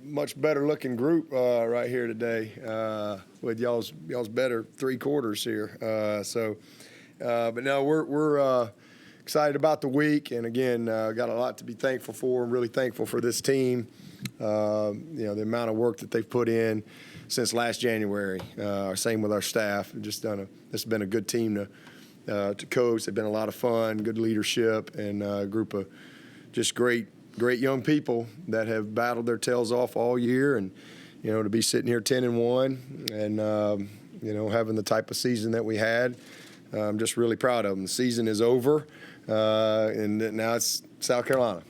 much better looking group right here today with y'all's better 3 quarters here. But no, we're excited about the week, and again, got a lot to be thankful for. I'm really thankful for this team. The amount of work that they've put in since last January. Same with our staff. This has been a good team to coach. They've been a lot of fun, good leadership, and a group of just great young people that have battled their tails off all year. And to be sitting here 10-1 and having the type of season that we had, I'm just really proud of them. The season is over, and now it's South Carolina.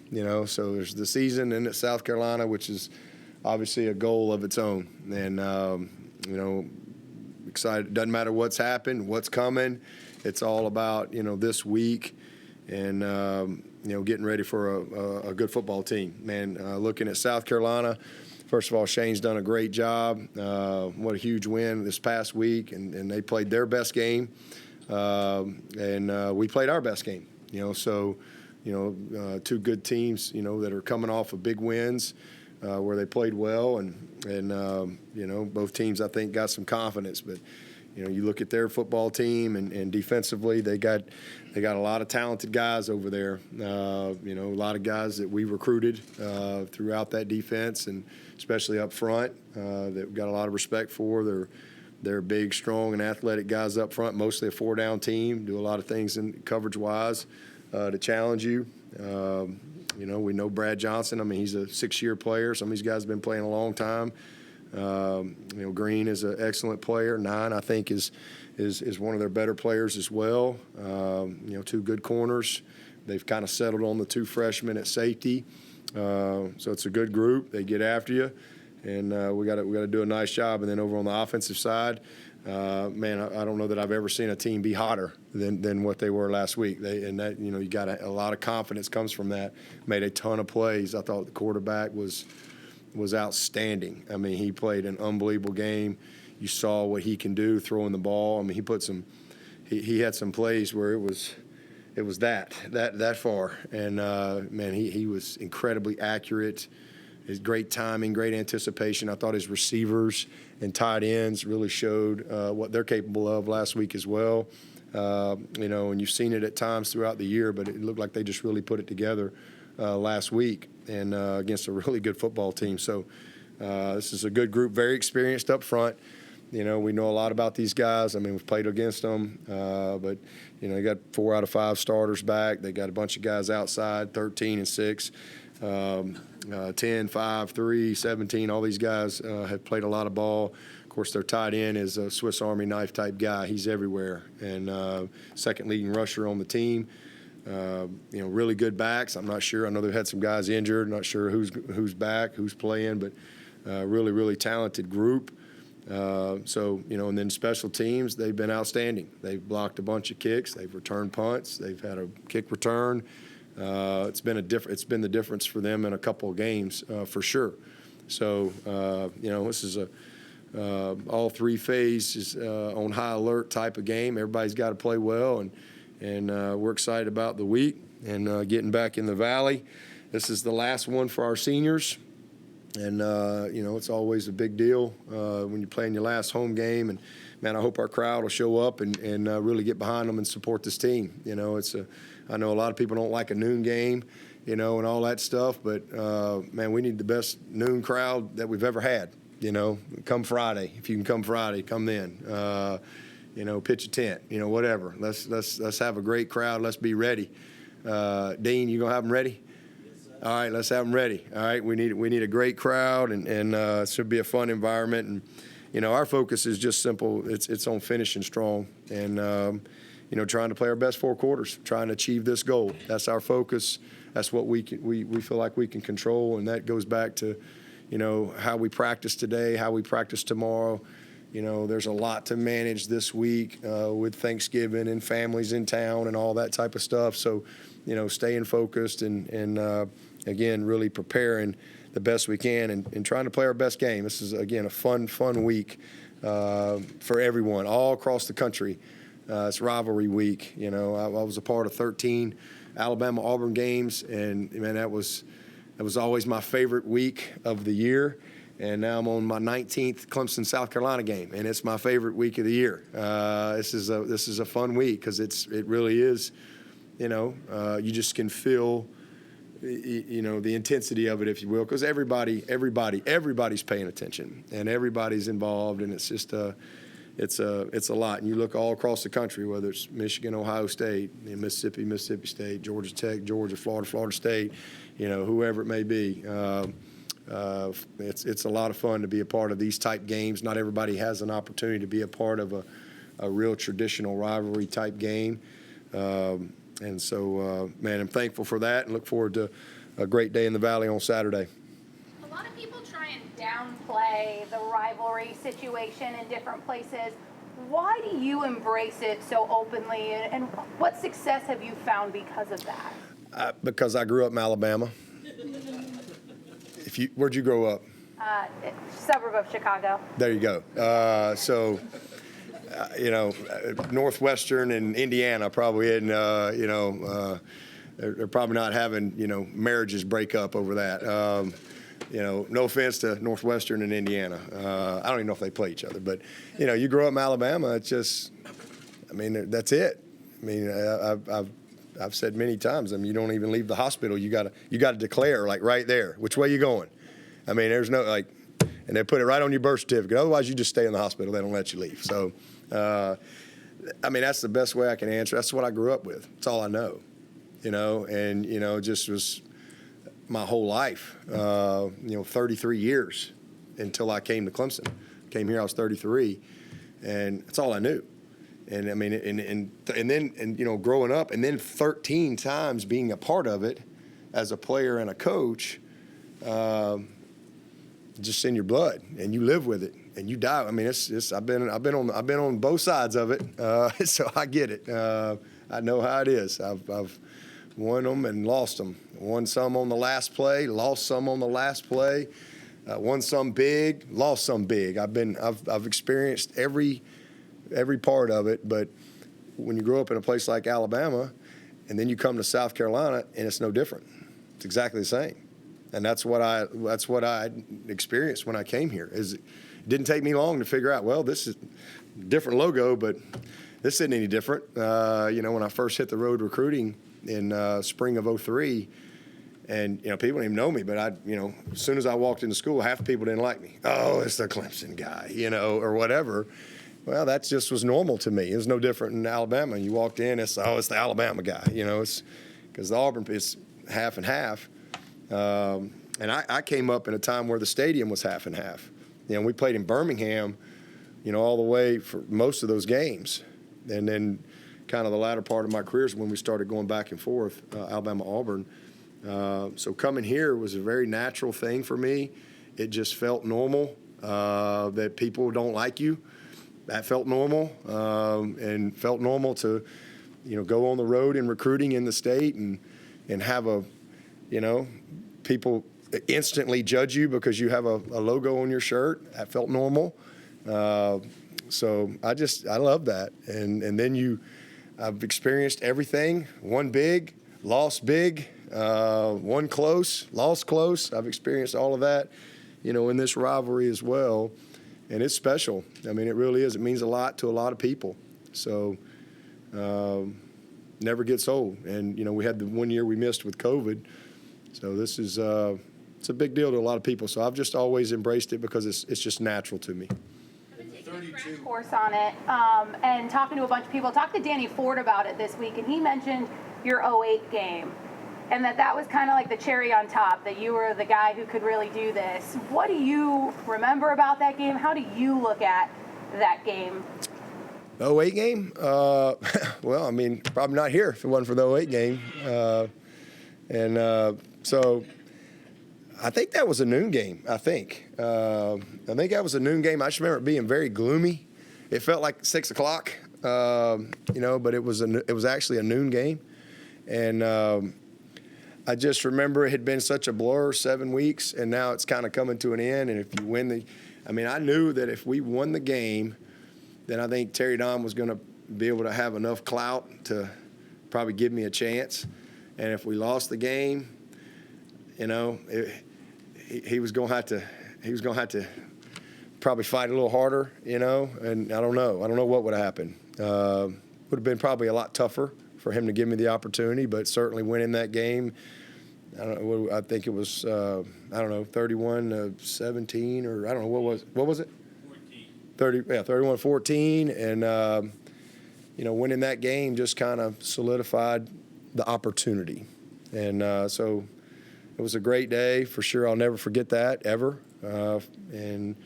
So there's the season, and it's South Carolina, which is obviously a goal of its own. And excited. Doesn't matter what's happened, what's coming. It's all about this week, and getting ready for a good football team. Man, looking at South Carolina, first of all, Shane's done a great job. What a huge win this past week, and they played their best game, and we played our best game. So 2 good teams, that are coming off of big wins where they played well, and both teams I think got some confidence, but. You look at their football team, and defensively, they got a lot of talented guys over there. A lot of guys that we recruited throughout that defense, and especially up front, that we've got a lot of respect for. They're big, strong, and athletic guys up front. Mostly a 4-down team. Do a lot of things in coverage-wise to challenge you. We know Brad Johnson. I mean, he's a 6-year player. Some of these guys have been playing a long time. Green is an excellent player. 9, I think, is one of their better players as well. 2 good corners. They've kind of settled on the 2 freshmen at safety. So it's a good group. They get after you, and we got to do a nice job. And then over on the offensive side, I don't know that I've ever seen a team be hotter than what they were last week. You got a lot of confidence comes from that. Made a ton of plays. I thought the quarterback was outstanding. I mean, he played an unbelievable game. You saw what he can do throwing the ball. I mean, he had some plays where it was that far. And he was incredibly accurate. His great timing, great anticipation. I thought his receivers and tight ends really showed what they're capable of last week as well. And you've seen it at times throughout the year, but it looked like they just really put it together last week and against a really good football team. So this is a good group, very experienced up front. We know a lot about these guys. I mean, we've played against them, but they got 4 out of 5 starters back. They got a bunch of guys outside, 13 and 6, 10, 5, 3, 17. All these guys have played a lot of ball. Of course, their tight end is a Swiss Army knife type guy. He's everywhere, and second leading rusher on the team. Really good backs. I'm not sure. I know they've had some guys injured. Not sure who's back, who's playing, but really, really talented group. And then special teams, they've been outstanding. They've blocked a bunch of kicks. They've returned punts. They've had a kick return. It's been the difference for them in a couple of games for sure. So this is all 3 phases on high alert type of game. Everybody's got to play well, and we're excited about the week and getting back in the Valley. This is the last one for our seniors, and it's always a big deal when you're playing your last home game. And man, I hope our crowd will show up and really get behind them and support this team. I know a lot of people don't like a noon game, and all that stuff, but man, we need the best noon crowd that we've ever had. Come Friday, if you can come Friday, come then. Pitch a tent, whatever. Let's have a great crowd. Let's be ready. Dean, you gonna have them ready? Yes, sir. All right, let's have them ready. All right, we need a great crowd, and it should be a fun environment. And our focus is just simple. It's on finishing strong, and trying to play our best 4 quarters, trying to achieve this goal. That's our focus. That's what we feel like we can control, and that goes back to how we practice today, how we practice tomorrow. There's a lot to manage this week with Thanksgiving and families in town and all that type of stuff. So, staying focused and again, really preparing the best we can and trying to play our best game. This is, again, a fun week for everyone all across the country. It's rivalry week. I was a part of 13 Alabama-Auburn games, and, man, that was It was always my favorite week of the year. And now I'm on my 19th Clemson, South Carolina game, and it's my favorite week of the year. This is a fun week because it really is, you just can feel, the intensity of it, if you will, because everybody's paying attention and everybody's involved, and it's just it's a lot. And you look all across the country, whether it's Michigan, Ohio State, Mississippi State, Georgia Tech, Georgia, Florida State, whoever it may be. It's a lot of fun to be a part of these type games. Not everybody has an opportunity to be a part of a real traditional rivalry type game. And so, man, I'm thankful for that and look forward to a great day in the Valley on Saturday. A lot of people try and downplay the rivalry situation in different places. Why do you embrace it so openly, and what success have you found because of that? Because I grew up in Alabama. Where'd you grow up? Suburb of Chicago. There you go. Northwestern and Indiana probably isn't, they're probably not having, marriages break up over that. No offense to Northwestern and Indiana. I don't even know if they play each other, but, you grow up in Alabama, it's just, that's it. I've said many times, you don't even leave the hospital. You gotta declare, right there, which way you going. There's no, and they put it right on your birth certificate. Otherwise, you just stay in the hospital. They don't let you leave. So, that's the best way I can answer. That's what I grew up with. That's all I know, and, just was my whole life, 33 years until I came to Clemson. Came here, I was 33, and that's all I knew. And then growing up, and then 13 times being a part of it as a player and a coach, just in your blood, and you live with it, and you die. I've been on both sides of it, so I get it. I know how it is. I've won them and lost them. Won some on the last play, lost some on the last play. Won some big, lost some big. I've experienced every part of it, but when you grow up in a place like Alabama and then you come to South Carolina and it's no different. It's exactly the same. And that's what I experienced when I came here. It didn't take me long to figure out, well, this is a different logo, but this isn't any different. When I first hit the road recruiting in spring of 2003, and, people didn't even know me, but as soon as I walked into school, half the people didn't like me. Oh, it's the Clemson guy, or whatever. Well, that just was normal to me. It was no different in Alabama. You walked in, it's the Alabama guy. It's because the Auburn is half and half. And I came up in a time where the stadium was half and half. We played in Birmingham, all the way for most of those games. And then kind of the latter part of my career is when we started going back and forth, Alabama-Auburn. So coming here was a very natural thing for me. It just felt normal that people don't like you. That felt normal, and felt normal to, go on the road in recruiting in the state and have people instantly judge you because you have a logo on your shirt. That felt normal. So I love that. And then I've experienced everything. Won big, lost big, won close, lost close. I've experienced all of that, in this rivalry as well. And it's special. It really is. It means a lot to a lot of people. So never gets old. And, we had the 1 year we missed with COVID. So this is it's a big deal to a lot of people. So I've just always embraced it because it's just natural to me. I've been taking a crash course on it and talking to a bunch of people. Talked to Danny Ford about it this week, and he mentioned your 2008 game. And that was kind of like the cherry on top, that you were the guy who could really do this. What do you remember about that game? How do you look at that game? The 2008 game? Well, probably not here if it wasn't for the 2008 game. So I think that was a noon game, I think that was a noon game. I just remember it being very gloomy. It felt like 6 o'clock, but it was actually a noon game. And I just remember it had been such a blur, 7 weeks, and now it's kind of coming to an end. And if you win I knew that if we won the game, then I think Terry Don was going to be able to have enough clout to probably give me a chance. And if we lost the game, he was going to have to probably fight a little harder, and I don't know what would have happened. Would have been probably a lot tougher for him to give me the opportunity, but certainly winning that game, I think it was 31-17, or I don't know what was it? 14. 31-14, and winning that game just kind of solidified the opportunity, and so it was a great day for sure. I'll never forget that ever, and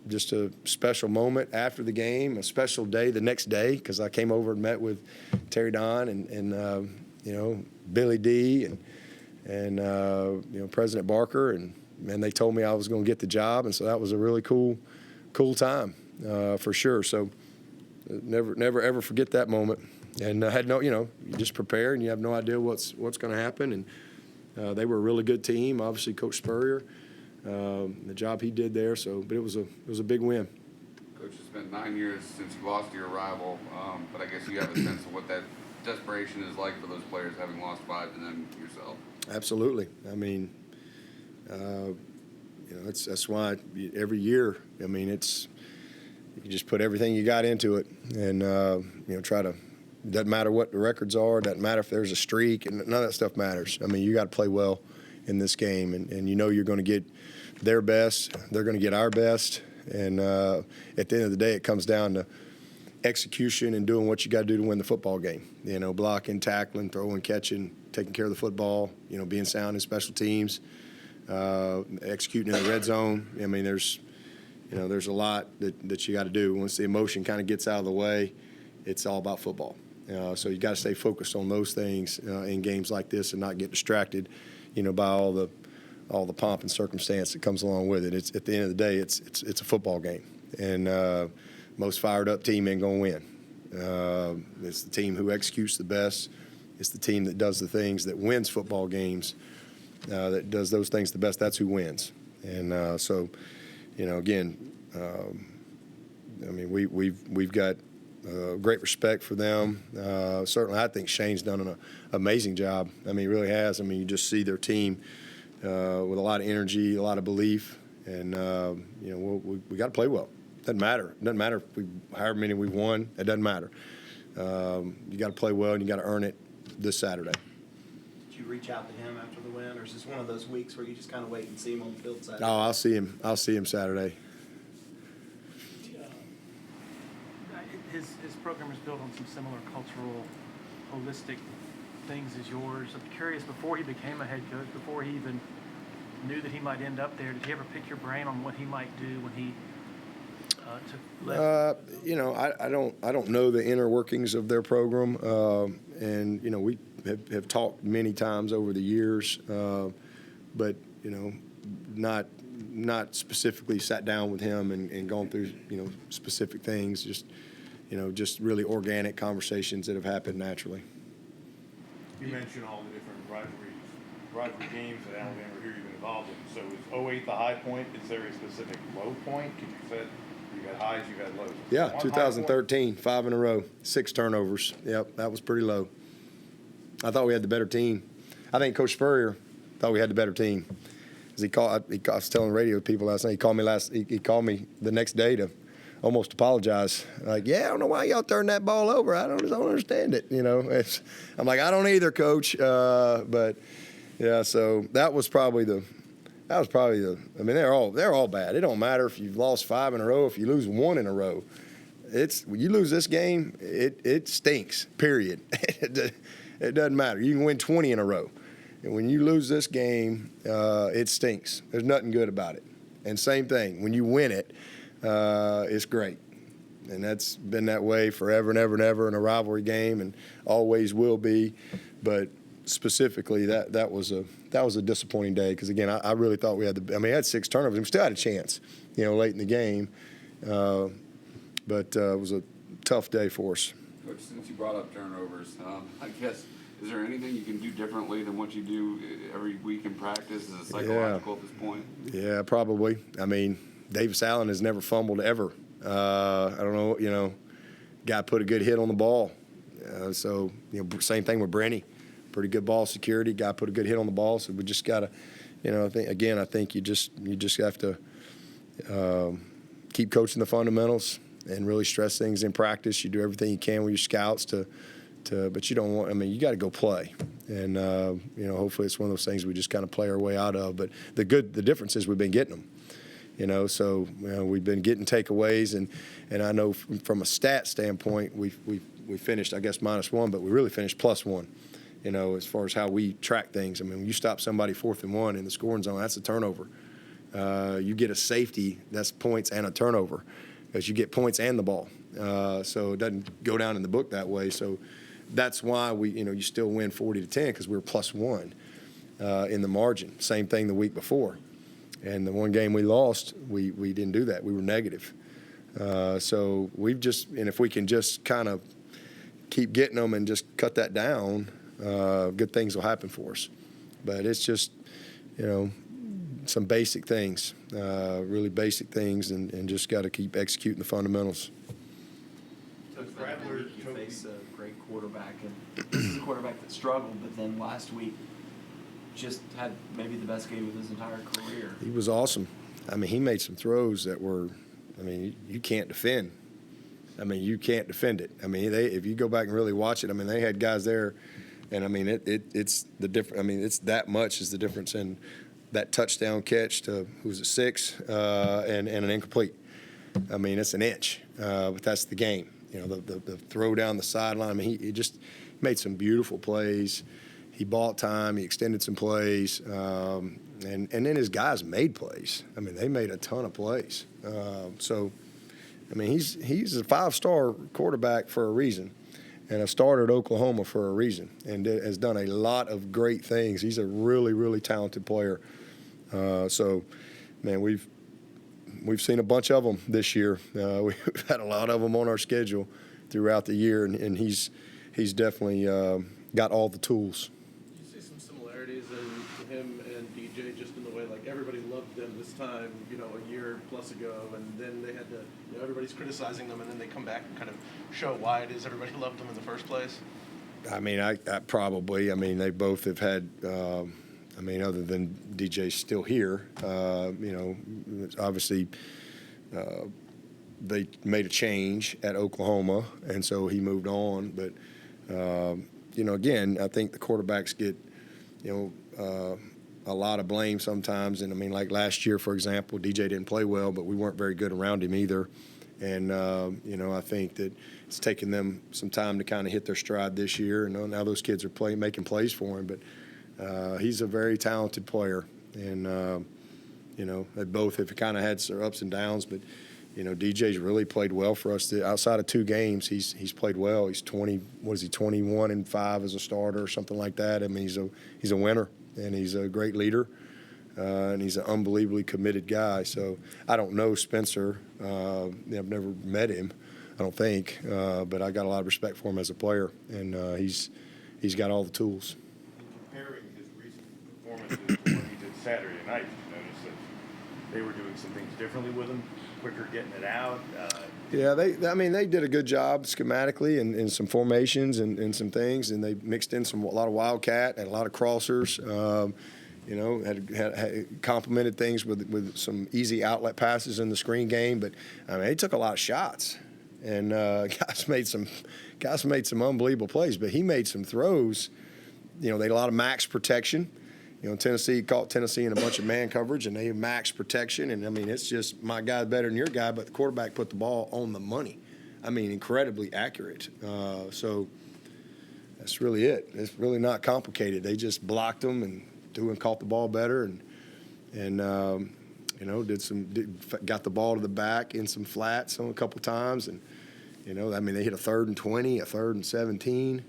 just a special moment after the game, a special day the next day, because I came over and met with Terry Don and Billy D and President Barker, and they told me I was going to get the job, and so that was a really cool time for sure. So never ever forget that moment. And I had you just prepare, and you have no idea what's going to happen. And they were a really good team. Obviously, Coach Spurrier, the job he did there. So, but it was a big win. Coach, it's been 9 years since you lost to your rival, but I guess you have a sense of what that desperation is like for those players, having lost 5 to them yourself. Absolutely. I mean, that's why every year. I mean, you just put everything you got into it, and try to. Doesn't matter what the records are. Doesn't matter if there's a streak, and none of that stuff matters. I mean, you got to play well in this game, and you're going to get their best. They're going to get our best, and at the end of the day, it comes down to execution and doing what you got to do to win the football game. Blocking, tackling, throwing, catching, taking care of the football. Being sound in special teams, executing in the red zone. I mean, there's a lot that you got to do. Once the emotion kind of gets out of the way, it's all about football. So you got to stay focused on those things in games like this and not get distracted, by all the pomp and circumstance that comes along with it. It's at the end of the day, it's a football game, and most fired up team ain't gonna win. It's the team who executes the best. It's the team that does the things that wins football games, that does those things the best. That's who wins. And so, again, I mean, we've got. Great respect for them. Certainly, I think Shane's done an amazing job. I mean, he really has. I mean, you just see their team with a lot of energy, a lot of belief, and we got to play well. Doesn't matter. It doesn't matter if however many we've won. It doesn't matter. You got to play well, and you got to earn it this Saturday. Did you reach out to him after the win, or is this one of those weeks where you just kind of wait and see him on the field Saturday? Oh, I'll see him. I'll see him Saturday. His program is built on some similar cultural, holistic things as yours. I'm curious, before he became a head coach, before he even knew that he might end up there, did he ever pick your brain on what he might do when he took left? I don't know the inner workings of their program, and we have talked many times over the years, but not specifically sat down with him and gone through specific things. Just really organic conversations that have happened naturally. You mentioned all the different rivalry games that Alabama or here you've been involved in. So is 08 the high point? Is there a specific low point? Because you said you had highs, you had lows. Yeah, 2013, 5 in a row, 6 turnovers. Yep, that was pretty low. I thought we had the better team. I think Coach Spurrier thought we had the better team. I was telling radio people last night. He called me the next day to almost apologize. Like, I don't know why y'all turned that ball over. I don't understand it. I'm like, I don't either, Coach. But yeah, so that was probably the. I mean, they're all bad. It don't matter if you've lost 5 in a row, if you lose 1 in a row. When you lose this game, it stinks. Period. It doesn't matter. You can win 20 in a row. And when you lose this game, it stinks. There's nothing good about it. And same thing, when you win it, it's great. And that's been that way forever and ever and ever in a rivalry game, and always will be. But specifically, that was a disappointing day because, again, I really thought we had I had 6 turnovers. We still had a chance, late in the game. But it was a tough day for us. Coach, since you brought up turnovers, I guess, is there anything you can do differently than what you do every week in practice? Is it psychological at this point? Yeah, probably. I mean, Davis Allen has never fumbled ever. I don't know, guy put a good hit on the ball. So, same thing with Brenny. pretty good ball security. Guy put a good hit on the ball, so we just got to, I think you just have to keep coaching the fundamentals and really stress things in practice. You do everything you can with your scouts but you don't want. You got to go play, and hopefully it's one of those things we just kind of play our way out of. But the difference is we've been getting them. So we've been getting takeaways, and I know from a stat standpoint, we finished, I guess, -1, but we really finished +1. As far as how we track things. When you stop somebody 4th and 1 in the scoring zone, that's a turnover. You get a safety, that's points and a turnover, because you get points and the ball. So it doesn't go down in the book that way. So that's why you still win 40-10, because we were +1 in the margin. Same thing the week before. And the one game we lost, we didn't do that. We were negative. So and if we can just kind of keep getting them and just cut that down, good things will happen for us. But it's just, some basic things, really basic things, and just got to keep executing the fundamentals. Rattler, You face a great quarterback, and this is a quarterback that struggled, but then last week just had maybe the best game of his entire career. He was awesome. He made some throws that were, you can't defend. You can't defend it. If you go back and really watch it, they had guys there, and it's the difference. It's that much is the difference in that touchdown catch to, who was it, 6, and an incomplete. It's an inch, but that's the game. The throw down the sideline. He just made some beautiful plays. He bought time. He extended some plays, and then his guys made plays. They made a ton of plays. He's a 5-star quarterback for a reason, and a starter at Oklahoma for a reason, and has done a lot of great things. He's a really, really talented player. We've seen a bunch of them this year. We've had a lot of them on our schedule throughout the year, and he's definitely got all the tools. You see some similarities in him and DJ, just in the way everybody loved them this time, a year plus ago, and then they had to, everybody's criticizing them, and then they come back and kind of show why it is everybody loved them in the first place. I probably. They both have had. Other than DJ's still here, obviously they made a change at Oklahoma, and so he moved on. But, again, I think the quarterbacks get, a lot of blame sometimes. And, like last year, for example, DJ didn't play well, but we weren't very good around him either. And, I think that it's taken them some time to kind of hit their stride this year. And now those kids are making plays for him. But he's a very talented player, and they both have kind of had their ups and downs. But DJ's really played well for us. Outside of 2 games, he's played well. He's 21-5 as a starter or something like that. He's a winner, and he's a great leader, and he's an unbelievably committed guy. So I don't know Spencer. I've never met him, I don't think, but I got a lot of respect for him as a player, and he's got all the tools. Comparing his recent performances to what he did Saturday night, did you notice that they were doing some things differently with him, quicker getting it out? Yeah, they did a good job schematically and some formations and some things, and they mixed in a lot of wildcat and a lot of crossers. Had complemented things with some easy outlet passes in the screen game, but they took a lot of shots, and guys made some unbelievable plays. But he made some throws. They had a lot of max protection. Tennessee caught Tennessee in a bunch of man coverage, and they had max protection. And it's just my guy's better than your guy, but the quarterback put the ball on the money. Incredibly accurate. So that's really it. It's really not complicated. They just blocked them and caught the ball better, and got the ball to the back in some flats on a couple times, and they hit a 3rd and 20, a 3rd and 17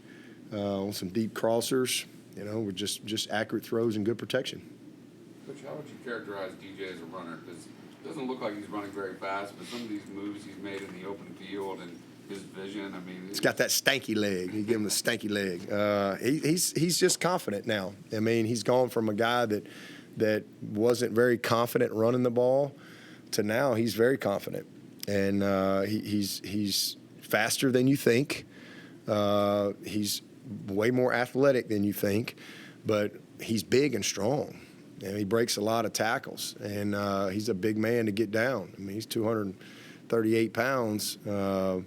on some deep crossers. With just accurate throws and good protection. Coach, how would you characterize DJ as a runner? Because it doesn't look like he's running very fast, but some of these moves he's made in the open field and his vision, he's got that stanky leg. You give him the stanky leg. He's just confident now. He's gone from a guy that wasn't very confident running the ball to now he's very confident, and he's faster than you think. He's way more athletic than you think, but he's big and strong. And he breaks a lot of tackles, and he's a big man to get down. I mean, he's 238 pounds, and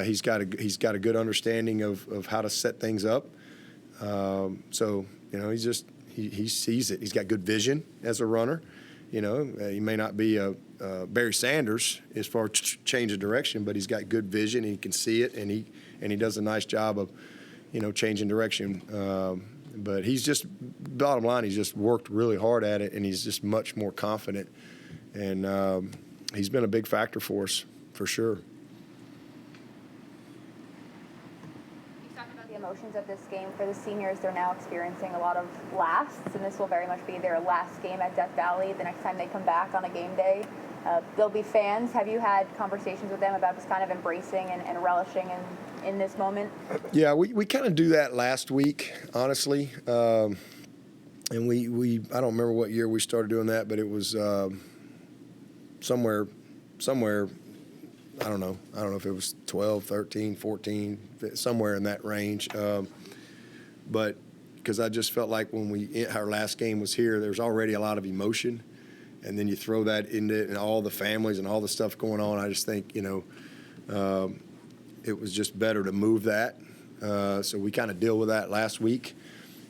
he's got a good understanding of how to set things up. So he sees it. He's got good vision as a runner. He may not be a Barry Sanders as far as change of direction, but he's got good vision. And he can see it, and he does a nice job of changing direction. But he's just, bottom line, he's just worked really hard at it, and he's just much more confident. And he's been a big factor for us, for sure. You talked about the emotions of this game for the seniors. They're now experiencing a lot of lasts, and this will very much be their last game at Death Valley the next time they come back on a game day. They'll be fans. Have you had conversations with them about just kind of embracing and relishing in this moment? Yeah, we kind of do that last week, honestly. And we I don't remember what year we started doing that, but it was somewhere, I don't know if it was 12, 13, 14, somewhere in that range. But because I just felt like when our last game was here, there's already a lot of emotion. And then you throw that into it and all the families and all the stuff going on. I just think, it was just better to move that. So we kind of deal with that last week.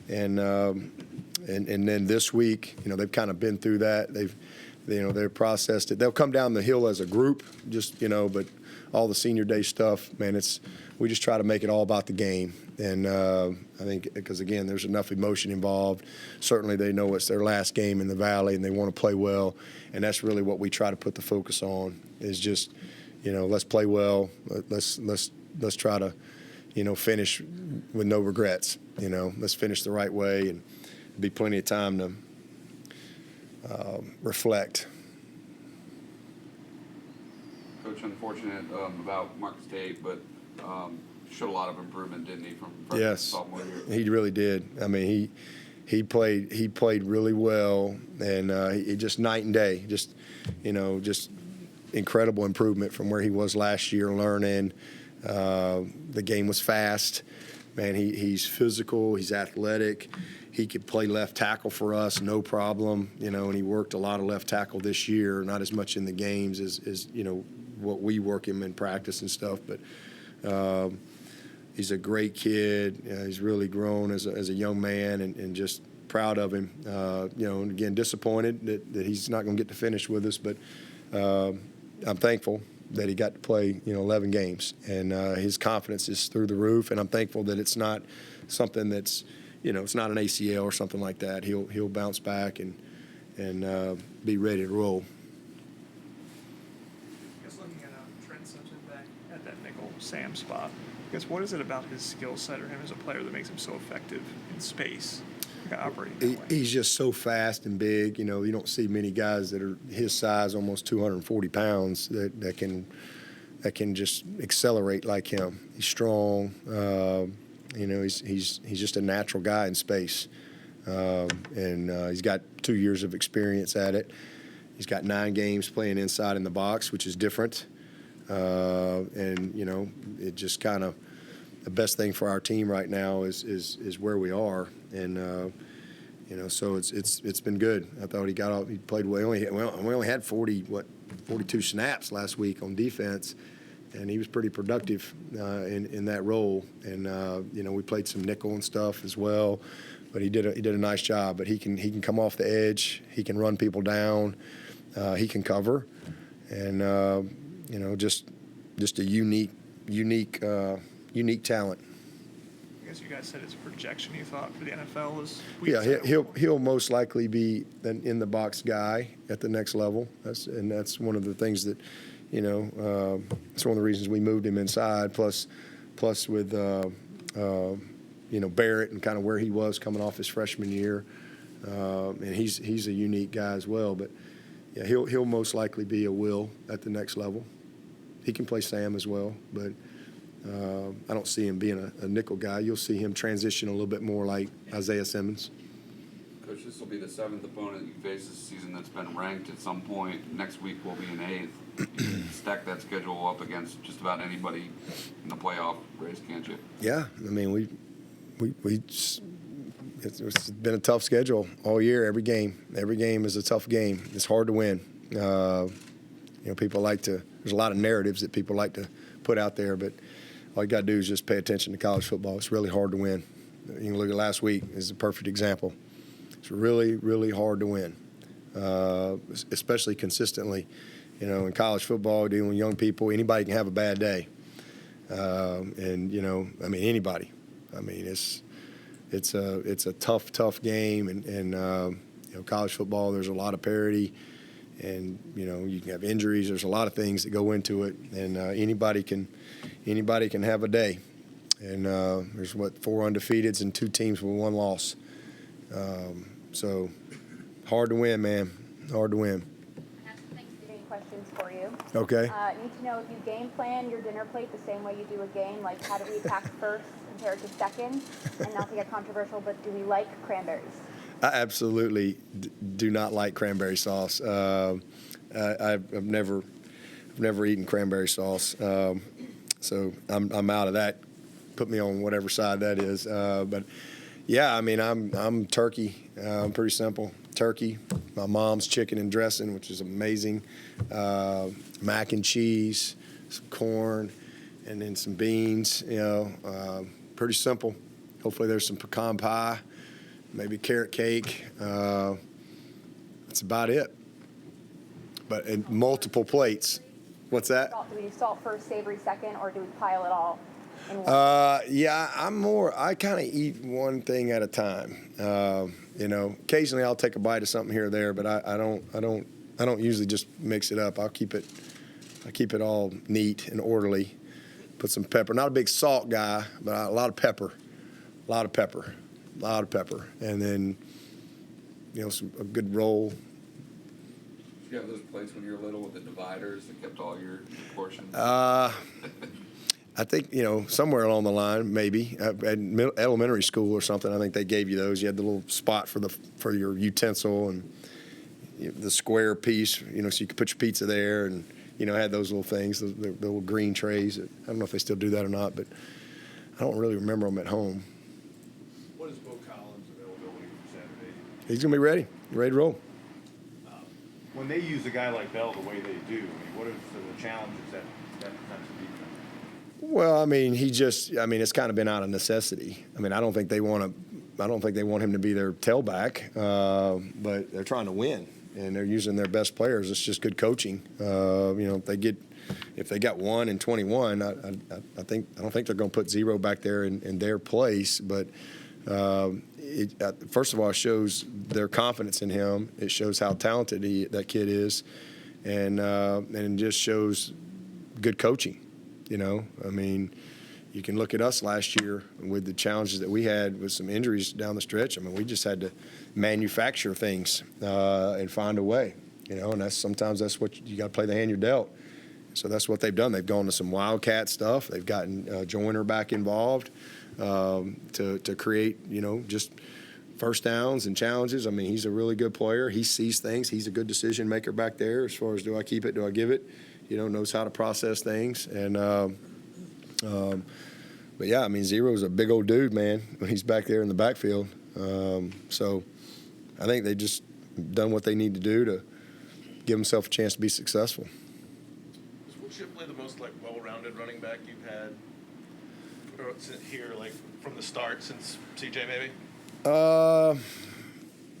And then this week, they've kind of been through that. They've processed it. They'll come down the hill as a group, but all the senior day stuff, man, we just try to make it all about the game. And I think because, again, there's enough emotion involved. Certainly they know it's their last game in the Valley and they want to play well. And that's really what we try to put the focus on is just, let's play well. Let's try to, finish with no regrets. Let's finish the right way and be plenty of time to reflect. Coach, unfortunate about Marcus Tate, but showed a lot of improvement, didn't he, from Yes, sophomore year? He really did. I mean, he played really well, and he just night and day. Just incredible improvement from where he was last year. Learning, the game was fast. Man, he's physical. He's athletic. He could play left tackle for us, no problem. And he worked a lot of left tackle this year. Not as much in the games as what we work him in practice and stuff, but. He's a great kid. He's really grown as a young man, and just proud of him. And again, disappointed that he's not going to get to finish with us, but I'm thankful that he got to play 11 games, and his confidence is through the roof. And I'm thankful that it's not something that's it's not an ACL or something like that. He'll bounce back and be ready to roll. I guess looking at Trenton Simpson back at that nickel Sam spot, I guess what is it about his skill set or him as a player that makes him so effective in space, operating that way? He's just so fast and big. You don't see many guys that are his size, almost 240 pounds, that can just accelerate like him. He's strong. He's just a natural guy in space, and he's got 2 years of experience at it. He's got 9 games playing inside in the box, which is different. And it just kind of the best thing for our team right now is where we are, and so it's been good. I thought he played well. We only had 42 snaps last week on defense, and he was pretty productive in that role. And we played some nickel and stuff as well, but he did a nice job. But he can come off the edge. He can run people down. He can cover, and just a unique talent. I guess you guys said his projection you thought for the NFL was. Yeah, he'll most likely be an in the box guy at the next level. That's one of the things that, it's one of the reasons we moved him inside. Plus with Barrett and kind of where he was coming off his freshman year, and he's a unique guy as well. But yeah, he'll most likely be a Will at the next level. He can play Sam as well, but I don't see him being a nickel guy. You'll see him transition a little bit more like Isaiah Simmons. Coach, this will be the 7th opponent you face this season that's been ranked at some point. Next week will be an 8th. You can stack that schedule up against just about anybody in the playoff race, can't you? Yeah, I mean, it's been a tough schedule all year. Every game is a tough game. It's hard to win. People like to. There's a lot of narratives that people like to put out there, but all you got to do is just pay attention to college football. It's really hard to win. You can look at last week as a perfect example. It's really, really hard to win, especially consistently. In college football, dealing with young people, anybody can have a bad day. Anybody. I mean, it's a tough game, and college football, there's a lot of parity, and you can have injuries. There's a lot of things that go into it, and anybody can have a day. And there's 4 undefeateds and 2 teams with 1 loss. So hard to win, man. Hard to win. I have some Thanksgiving questions for you. Okay. Need to know if you game plan your dinner plate the same way you do a game. Like, how do we attack first compared to second? And not to get controversial, but do we like cranberries? I absolutely do not like cranberry sauce. I've never eaten cranberry sauce, so I'm out of that. Put me on whatever side that is. But yeah, I mean, I'm turkey. I'm pretty simple. Turkey. My mom's chicken and dressing, which is amazing. Mac and cheese, some corn, and then some beans. Pretty simple. Hopefully, there's some pecan pie, maybe carrot cake. That's about it. But in multiple plates. What's that? Do we do salt first, savory second, or do we pile it all in one? I kind of eat one thing at a time. Occasionally I'll take a bite of something here or there, but I don't usually just mix it up. I keep it all neat and orderly. Put some pepper. Not a big salt guy, but a lot of pepper. And then, a good roll. Did you have those plates when you were little with the dividers that kept all your portions? I think, somewhere along the line, maybe at elementary school or something, I think they gave you those. You had the little spot for your utensil and the square piece, so you could put your pizza there, and had those little things, the little green trays. I don't know if they still do that or not, but I don't really remember them at home. What is Beaux Collins' availability for Saturday? He's gonna be ready to roll. When they use a guy like Bell the way they do, what are the challenges that presents to defense? Well, it's kind of been out of necessity. I don't think they want him to be their tailback, but they're trying to win, and they're using their best players. It's just good coaching. If they got 1 and 21, I don't think they're going to put 0 back there in their place. But first of all, it shows their confidence in him. It shows how talented that kid is, and it just shows good coaching. You can look at us last year with the challenges that we had with some injuries down the stretch. We just had to manufacture things and find a way, and sometimes that's what you got to play the hand you're dealt. So that's what they've done. They've gone to some wildcat stuff. They've gotten Joyner back involved to create, just first downs and challenges. He's a really good player. He sees things. He's a good decision maker back there as far as do I keep it, do I give it? Knows how to process things. And, but yeah, Zero's a big old dude, man, when he's back there in the backfield. So I think they just done what they need to do to give himself a chance to be successful. Is Will Shipley the most well-rounded running back you've had here, from the start since CJ maybe?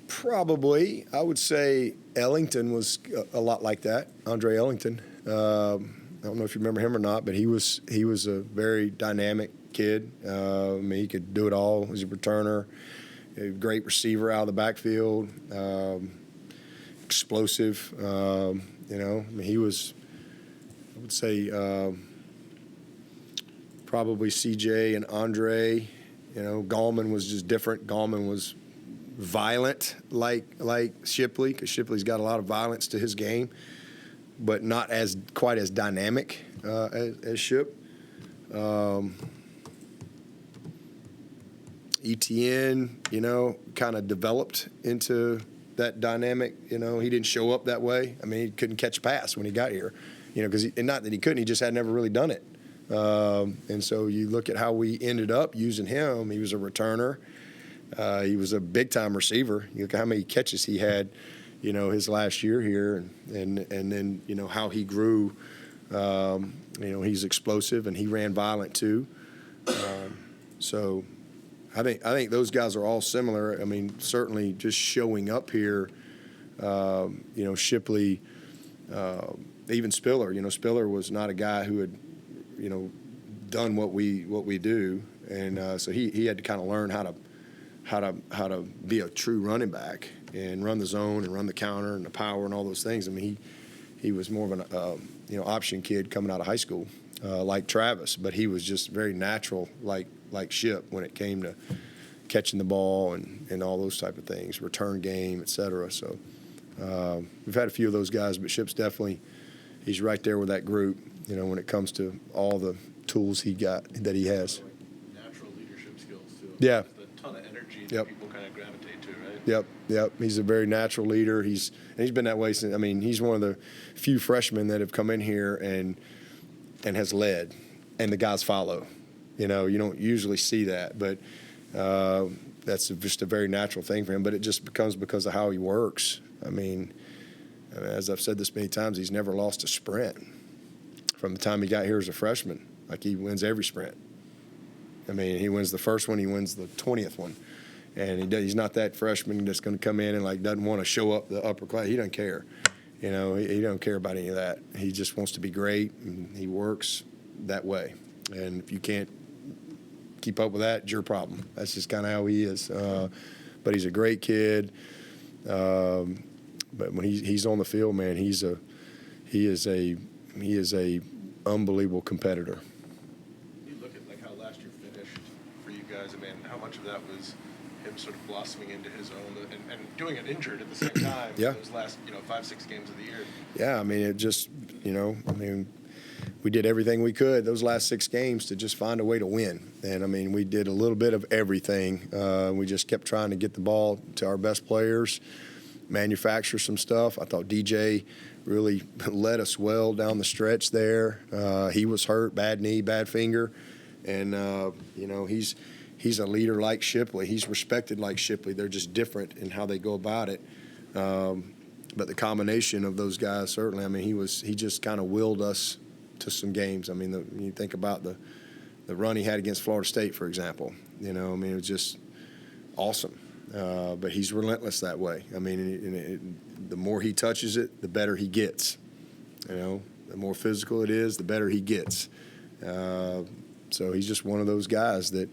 Probably. I would say Ellington was a lot like that. Andre Ellington. I don't know if you remember him or not, but he was a very dynamic kid. He could do it all. He was a returner, a great receiver out of the backfield, explosive. He was, I would say, probably CJ and Andre. Gallman was just different. Gallman was violent like Shipley, because Shipley's got a lot of violence to his game, but not quite as dynamic as Ship. ETN, kind of developed into that dynamic. He didn't show up that way. I mean, he couldn't catch a pass when he got here, because not that he couldn't, he just had never really done it. And so you look at how we ended up using him. He was a returner. He was a big-time receiver. You look at how many catches he had, his last year here, and then, how he grew. He's explosive, and he ran violent too. So I think those guys are all similar. I mean, certainly just showing up here, Shipley, even Spiller. Spiller was not a guy who had, done what we do, and so he had to kind of learn how to be a true running back and run the zone and run the counter and the power and all those things. I mean, he was more of an option kid coming out of high school, like Travis, but he was just very natural, like Ship, when it came to catching the ball and all those type of things, return game, et cetera. So we've had a few of those guys, but Ship's definitely, he's right there with that group, when it comes to all the tools he has. Natural leadership skills too. Yeah. Just a ton of energy that Yep. people kind of gravitate to, right? Yep. He's a very natural leader. He's been that way since. I mean, he's one of the few freshmen that have come in here and has led, and the guys follow. You don't usually see that, but that's just a very natural thing for him. But it just becomes because of how he works. I mean, as I've said this many times, he's never lost a sprint from the time he got here as a freshman. Like, he wins every sprint. I mean, he wins the first one, he wins the 20th one. And he's not that freshman that's going to come in and doesn't want to show up the upper class. He doesn't care. He doesn't care about any of that. He just wants to be great, and he works that way. And if you can't keep up with that, it's your problem. That's just kind of how he is. But he's a great kid. But when he's on the field, man, he is a unbelievable competitor. You look at how last year finished for you guys. I mean, how much of that was him sort of blossoming into his own and doing it injured at the same time? Yeah. Those last 5-6 games of the year. Yeah, I mean, it just we did everything we could those last 6 games to just find a way to win. And I mean, we did a little bit of everything. We just kept trying to get the ball to our best players, manufacture some stuff. I thought DJ really led us well down the stretch there. He was hurt, bad knee, bad finger. And, he's a leader like Shipley. He's respected like Shipley. They're just different in how they go about it. But the combination of those guys, certainly, I mean, he just kind of willed us to some games. I mean, you think about the run he had against Florida State, for example. It was just awesome. But he's relentless that way. I mean, the more he touches it, the better he gets. The more physical it is, the better he gets. So he's just one of those guys that,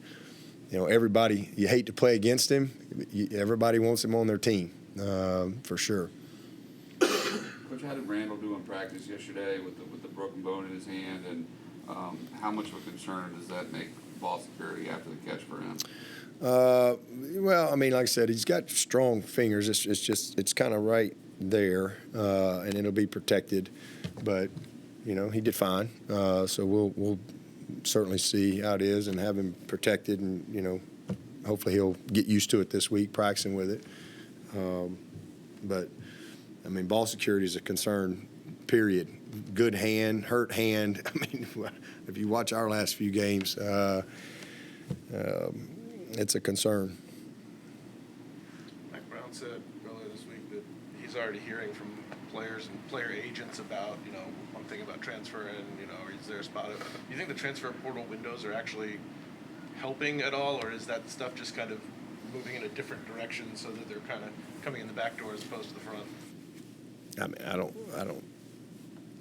everybody, you hate to play against him. Everybody wants him on their team, for sure. Coach, how did Randall do in practice yesterday with the broken bone in his hand, and how much of a concern does that make ball security after the catch for him? Well, I mean, like I said, he's got strong fingers. It's kind of right there, and it'll be protected. But he did fine. So we'll certainly see how it is and have him protected, and hopefully he'll get used to it this week, practicing with it. But I mean, ball security is a concern. Period. Good hand, hurt hand. I mean, if you watch our last few games. It's a concern. Mike Brown said earlier this week that he's already hearing from players and player agents about, one thing about transfer and, is there a spot? Do you think the transfer portal windows are actually helping at all, or is that stuff just kind of moving in a different direction so that they're kind of coming in the back door as opposed to the front? I mean, I don't.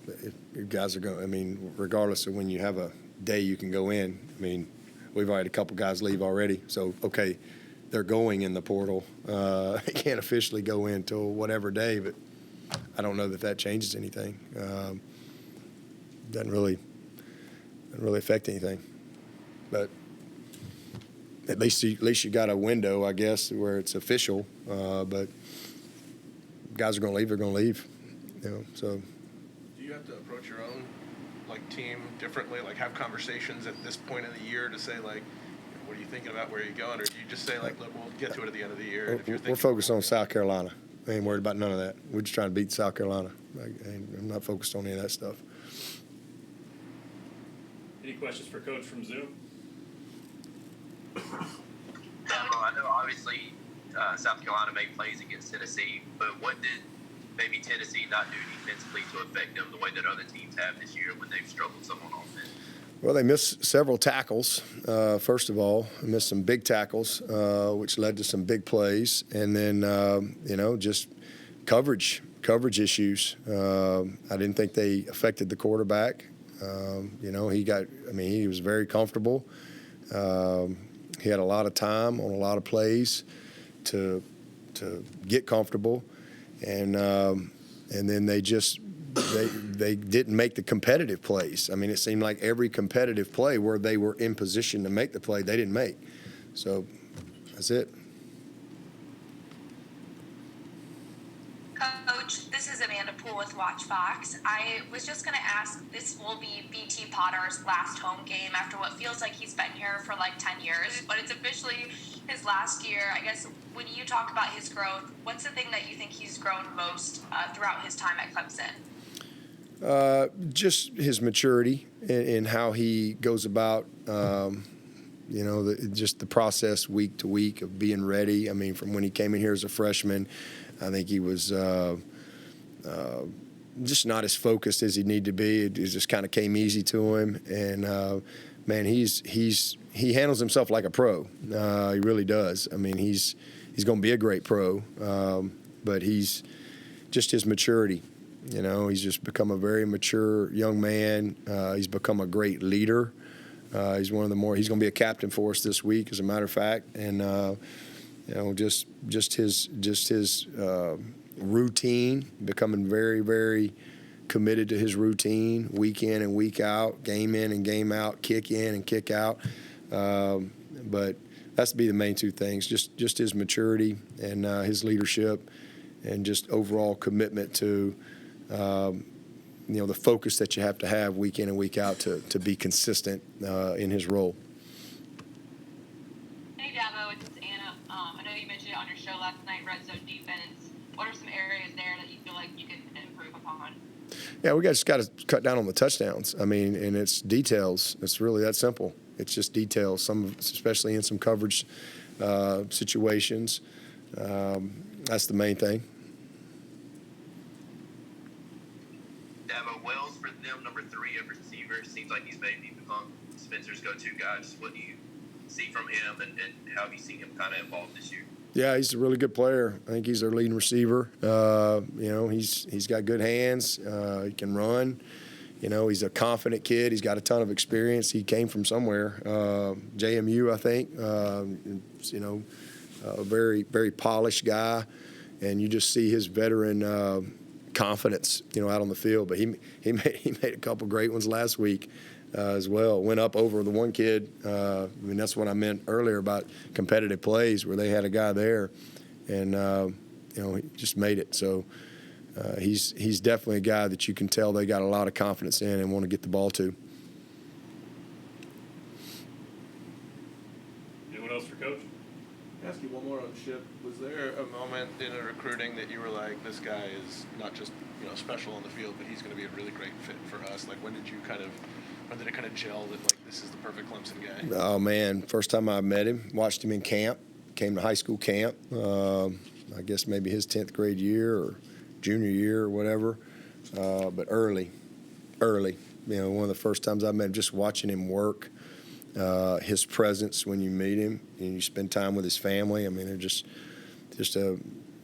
If you guys are going, I mean, regardless of when you have a day you can go in, I mean, we've already had a couple guys leave already. So, okay, they're going in the portal. They can't officially go in until whatever day, but I don't know that changes anything. Doesn't really affect anything. But at least you got a window, I guess, where it's official. But guys are going to leave. They're going to leave. So. Do you have to approach your own team differently? Have conversations at this point in the year to say What are you thinking about where you're going, or do you just say like, look, we'll get to it at the end of the year? And if you're We're focused on South Carolina. I ain't worried about none of that. We're just trying to beat South Carolina. I'm not focused on any of that stuff. Any questions for Coach from Zoom? I know obviously South Carolina made plays against Tennessee, but what did maybe Tennessee not do defensively to affect them the way that other teams have this year when they've struggled some on offense? Well, they missed several tackles. First of all, they missed some big tackles, which led to some big plays, and then just coverage issues. I didn't think they affected the quarterback. He was very comfortable. He had a lot of time on a lot of plays to get comfortable, and then they didn't make the competitive plays. I mean, it seemed like every competitive play where they were in position to make the play, they didn't make. So that's it. Coach, this is Amanda Poole with Watch Fox. I was just going to ask, this will be BT Potter's last home game after what feels like he's been here for like 10 years, but it's officially his last year. I guess when you talk about his growth, what's the thing that you think he's grown most throughout his time at Clemson? Just his maturity and how he goes about, just the process week to week of being ready. I mean, from when he came in here as a freshman, I think he was just not as focused as he needed to be. It just kind of came easy to him, and he handles himself like a pro. He really does. I mean, he's going to be a great pro, but he's just his maturity. He's just become a very mature young man. He's become a great leader. He's one of the more. He's going to be a captain for us this week, as a matter of fact, and just his routine, becoming very, very committed to his routine, week in and week out, game in and game out, kick in and kick out. But that's to be the main two things: just his maturity and his leadership, and just overall commitment to. The focus that you have to have week in and week out to be consistent in his role. Hey, Dabo, it's Anna. I know you mentioned it on your show last night, red zone defense. What are some areas there that you feel like you can improve upon? Yeah, we just got to cut down on the touchdowns. I mean, and it's details. It's really that simple. It's just details, especially in some coverage situations. That's the main thing. Dabo, Wells for them, number 3 of receivers, seems like he's maybe become Spencer's go-to guy. Just what do you see from him, and how have you seen him kind of evolve this year? Yeah, he's a really good player. I think he's our leading receiver. He's got good hands. He can run. He's a confident kid. He's got a ton of experience. He came from somewhere, JMU, I think. A very, very polished guy, and you just see his veteran confidence, out on the field. But he made a couple great ones last week as well. Went up over the one kid. That's what I meant earlier about competitive plays, where they had a guy there, and he just made it. So he's definitely a guy that you can tell they got a lot of confidence in and want to get the ball to. Anyone else for Coach? I'll ask you one more on Ship. Was there a moment in a recruiting that you were like, this guy is not just special on the field, but he's going to be a really great fit for us? Like, when did it kind of gel that like this is the perfect Clemson guy? Oh man, first time I met him, watched him in camp. Came to high school camp. I guess maybe his 10th grade year or junior year or whatever. But early. One of the first times I met him, just watching him work. His presence when you meet him and you spend time with his family. I mean, they're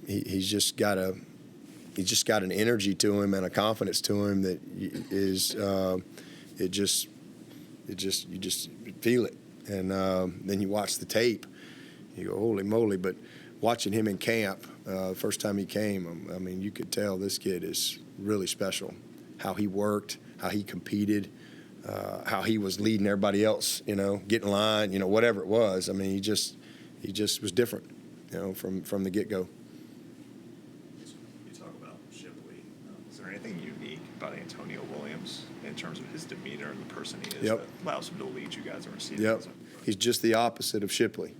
he's just got an energy to him and a confidence to him that is you just feel it. And then you watch the tape, you go, holy moly! But watching him in camp, the first time he came, I mean, you could tell this kid is really special. How he worked, how he competed. How he was leading everybody else, get in line, whatever it was. I mean, he just was different, from the get-go. You talk about Shipley. Is there anything unique about Antonio Williams in terms of his demeanor and the person he is that allows him to lead you guys in receiving? Yep. he's just the opposite of Shipley.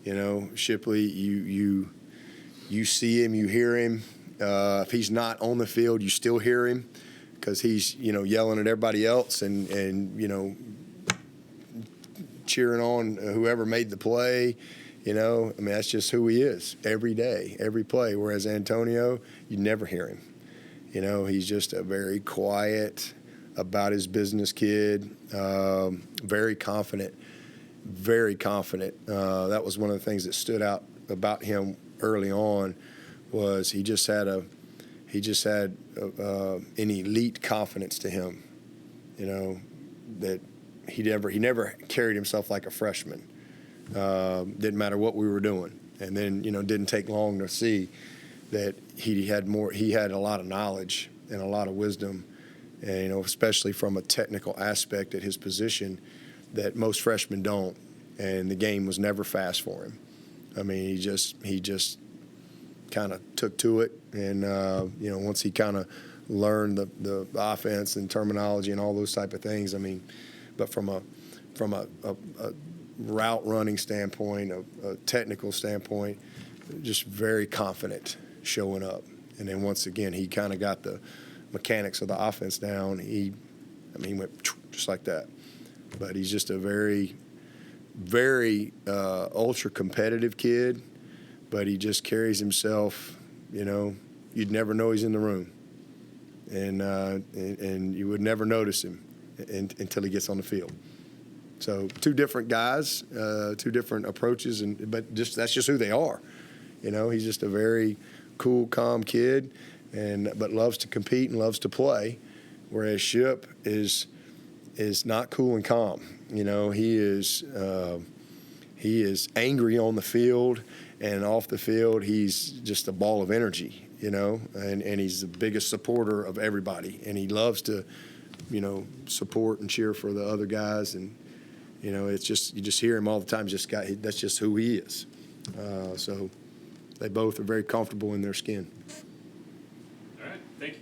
You know, Shipley, you see him, you hear him. If he's not on the field, you still hear him because he's, you know, yelling at everybody else and you know, cheering on whoever made the play. You know, I mean, that's just who he is every day, every play. Whereas Antonio, you never hear him. You know, he's just a very quiet, about his business kid, very confident, very confident. That was one of the things that stood out about him early on was he just had an elite confidence to him, you know, that he never carried himself like a freshman. Didn't matter what we were doing. And then, you know, didn't take long to see that he had a lot of knowledge and a lot of wisdom, and, you know, especially from a technical aspect at his position that most freshmen don't. And the game was never fast for him. I mean, he just kind of took to it, and you know, once he kind of learned the offense and terminology and all those type of things. I mean, but from a route running standpoint, a technical standpoint, just very confident showing up. And then once again, he kind of got the mechanics of the offense down. He went just like that. But he's just a very, very ultra competitive kid. But he just carries himself, you know, you'd never know he's in the room. And you would never notice him until he gets on the field. So two different guys, two different approaches, but that's just who they are. You know, he's just a very cool, calm kid, but loves to compete and loves to play, whereas Ship is not cool and calm. You know, he is angry on the field, and off the field he's just a ball of energy. You know, and he's the biggest supporter of everybody, and he loves to, you know, support and cheer for the other guys, and you know, it's just, you just hear him all the time. That's just who he is. So they both are very comfortable in their skin. All right, thank you.